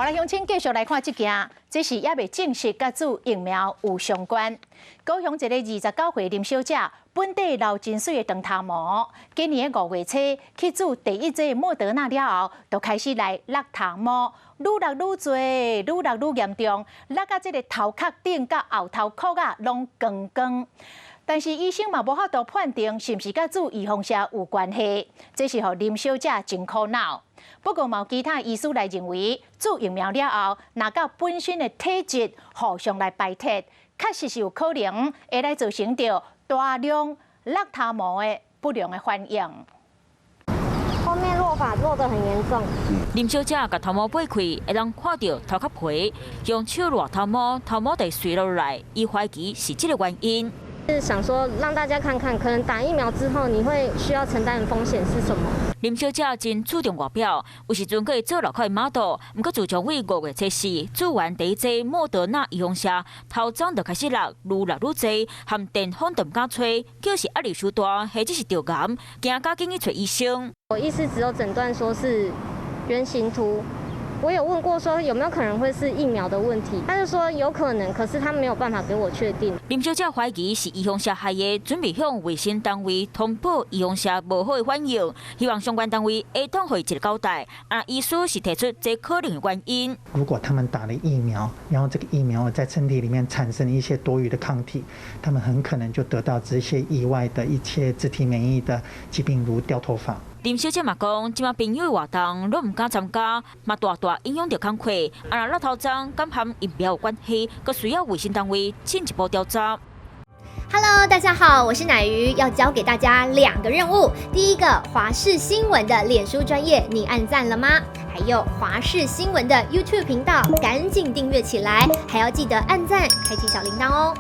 来，乡亲继续来看这件，这是也未正式甲注疫苗有相关。高雄一个29岁林小姐，本地流真水的长头毛，今年5月初去注第一剂莫德纳了后，就开始来落头毛，愈落愈多，愈落愈严重，落到这个头壳顶甲后头壳啊，拢光光。 但是医生嘛无法度判定是毋是甲注预防射有关系，这是互林小姐真苦恼。不过嘛有其他医师来认为，注疫苗了后，若甲本身的体质互相来排斥，确实是有可能会来造成着大量落头毛的不良的反应。 后面落发落得很严重。林小姐甲头毛拔开，会当看到头壳皮，用手抓头毛，头毛就垂落来，伊怀疑是这个原因。 是想说让大家看看，可能打疫苗之后你会需要承担的风险是什么？林小姐真注重外表，有时阵可以做6块 model， 不过自从为5月测试做完第一剂莫德纳预防射，头长就开始落，愈落愈多，含电风都唔敢吹，叫是压力太大，或者是着癌，惊赶紧去找医生。我医师只有诊断说是圆形秃。 我有问过说有没有可能会是疫苗的问题，他就说有可能，可是他没有办法给我确定。林小姐怀疑是预防射害的，准备向卫生单位通报预防射无好的反应，希望相关单位下通会一个交代。医师是提出这可能的原因。如果他们打了疫苗，然后这个疫苗在身体里面产生一些多余的抗体，他们很可能就得到这些意外的一些自体免疫的疾病，如掉头发。 林小姐嘛讲，即马朋友活动拢唔敢参加，嘛大大影响到工课。落头章敢和疫苗有关系，佮需要卫生单位进一步调查。Hello， 大家好，我是乃瑜，要教给大家2个任务。第一个，华视新闻的脸书专页，你按赞了吗？还有华视新闻的 YouTube 频道，赶紧订阅起来，还要记得按赞，开启小铃铛哦。